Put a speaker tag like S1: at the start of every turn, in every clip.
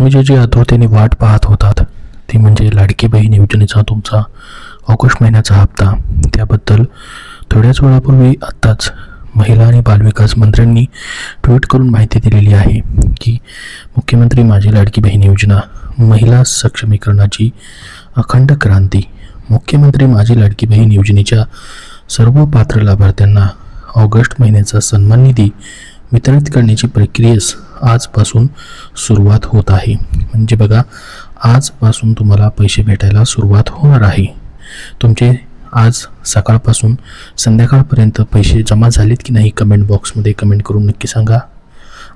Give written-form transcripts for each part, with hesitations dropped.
S1: तुम्ही जी आतुरतेने वाट पाहत होतात ती म्हणजे लाडकी बहीण योजनेचा तुमचा ऑगस्ट महिन्याचा हप्ता। त्याबद्दल थोड्याच वेळापूर्वी आत्ताच महिला आणि बालविकास मंत्र्यांनी ट्विट करून माहिती दिलेली आहे की मुख्यमंत्री माझी लाडकी बहीण योजना महिला सक्षमीकरणाची अखंड क्रांती। मुख्यमंत्री माझी लाडकी बहीण योजनेच्या सर्व पात्र लाभार्थ्यांना ऑगस्ट महिन्याचा सन्मान निधी वितरित करण्याची प्रक्रियेस आजपासून सुरुवात होत आहे। म्हणजे बघा, आजपासून तुम्हाला पैसे भेटायला सुरुवात होणार आहे। तुमचे आज सकाळपासून संध्याकाळपर्यंत पैसे जमा झालेत की नाही कमेंट बॉक्समध्ये कमेंट करून नक्की सांगा।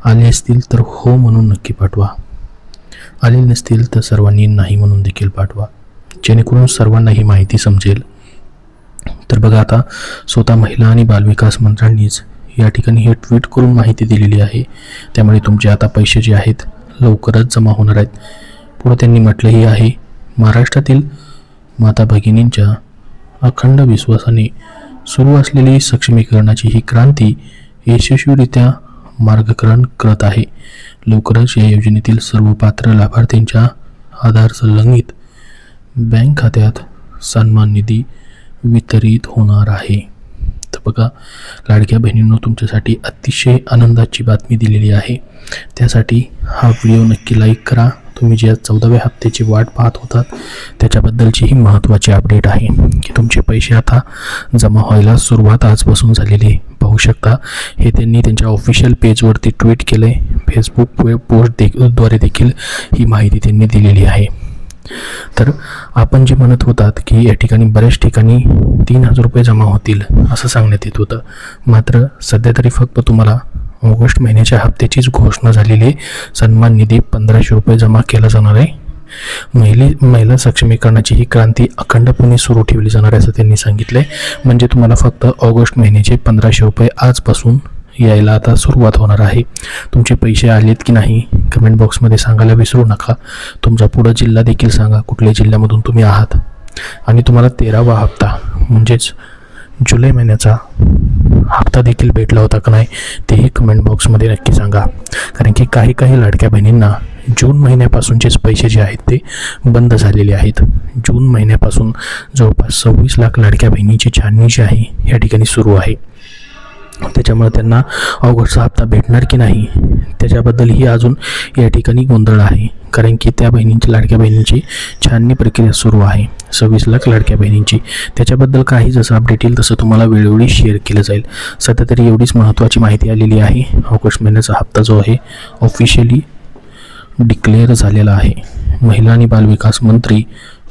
S1: आले असतील तर हो म्हणून नक्की पाठवा, आले नसतील तर सर्वांनी नाही म्हणून देखील पाठवा, जेणेकरून सर्वांना ही माहिती समजेल। तर बघा, आता स्वतः महिला आणि बालविकास मंत्र्यांनीच या ठिकाणी हे ट्विट करून माहिती दिलेली आहे। त्यामुळे तुमचे आता पैसे जे आहेत लवकरच जमा होणार आहेत। पुढे त्यांनी म्हटलंही आहे, महाराष्ट्रातील माता भगिनींच्या अखंड विश्वासाने सुरू असलेली सक्षमीकरणाची ही क्रांती यशस्वीरित्या मार्गक्रमण करत आहे। लवकरच या योजनेतील सर्व पात्र लाभार्थ्यांच्या आधार संलग्नित बँक खात्यात सन्मान निधी वितरित होणार आहे। तर बघा, लाडक्या बहिणींनो, तुमच्यासाठी अतिशय आनंदाची बातमी दिलेली आहे। त्यासाठी हा व्हिडिओ नक्की लाईक करा। तुम्ही ज्या 14व्या हप्त्याची वाट पाहत होतात त्याच्याबद्दलची ही महत्त्वाची अपडेट आहे की तुमचे पैसे आता जमा व्हायला सुरुवात आजपासून झालेली आहे। पाहू शकता, हे त्यांनी त्यांच्या ऑफिशियल पेजवरती ट्विट केलं आहे। फेसबुक पोस्टद्वारे देखील ही माहिती त्यांनी दिलेली आहे। तर आपण जे म्हणत होतात की या ठिकाणी बऱ्याच ठिकाणी 3000 रुपये जमा होतील असं सांगण्यात येत होतं, मात्र सध्या तरी फक्त तुम्हाला ऑगस्ट महिन्याच्या हप्त्याचीच घोषणा झालेली आहे। सन्मान निधी 1500 रुपये जमा केला जाणार आहे। महिला सक्षमीकरणाची ही क्रांती अखंडपणे सुरू ठेवली जाणार आहे असं त्यांनी सांगितलंय। म्हणजे तुम्हाला फक्त ऑगस्ट महिन्याचे 1500 रुपये आजपासून यायला आता सुरुवात होणार आहे। तुमचे पैसे आलेत की नाही कमेंट बॉक्समध्ये सांगायला विसरू नका। तुमचा पुढं जिल्हा देखील सांगा, कुठल्या जिल्ह्यामधून तुम्ही आहात, आणि तुम्हाला 13वा हप्ता म्हणजेच जुलै महिन्याचा हप्ता देखील भेटला होता का नाही तेही कमेंट बॉक्समध्ये नक्की सांगा। कारण की काही लाडक्या बहिणींना जून महिन्यापासूनचेच पैसे जे आहेत ते बंद झालेले आहेत। जून महिन्यापासून जवळपास 26 लाख लाडक्या बहिणींची छाननी जी आहे या ठिकाणी सुरू आहे। त्याच्यामुळे त्यांना ऑगस्टचा हप्ता भेटणार की नाही त्याच्याबद्दलही अजून या ठिकाणी गोंधळ आहे। कारण की त्या लाडक्या बहिणींची छाननी प्रक्रिया सुरू आहे, 26 लाख लाडक्या बहिणींची। त्याच्याबद्दल काही जसं अपडेट येईल तसं तुम्हाला वेळोवेळी शेअर केलं जाईल। सध्या तरी एवढीच महत्त्वाची माहिती आलेली आहे। ऑगस्ट महिन्याचा हप्ता जो आहे ऑफिशियली डिक्लेअर झालेला आहे। महिला आणि बालविकास मंत्री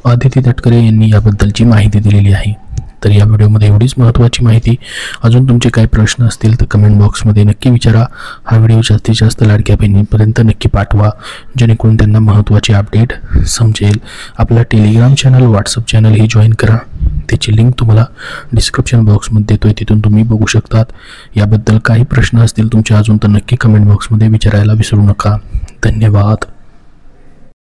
S1: आदिती तटकरे यांनी याबद्दलची माहिती दिलेली आहे। तर या व्हिडिओमध्ये एवढीच महत्त्वाची माहिती। अजून तुमचे काही प्रश्न असतील तर कमेंट बॉक्समध्ये नक्की विचारा। हा व्हिडिओ जास्तीत जास्त लाडक्या बहिणींपर्यंत नक्की पाठवा, जेणेकरून त्यांना महत्त्वाचे अपडेट समजेल। आपला टेलिग्राम चॅनल, व्हॉट्सअप चॅनल ही जॉईन करा, त्याची लिंक तुम्हाला डिस्क्रिप्शन बॉक्समध्ये देतोय, तिथून तुम्ही बघू शकतात। याबद्दल काही प्रश्न असतील तुमचे अजून तर नक्की कमेंट बॉक्समध्ये विचारायला विसरू नका। धन्यवाद।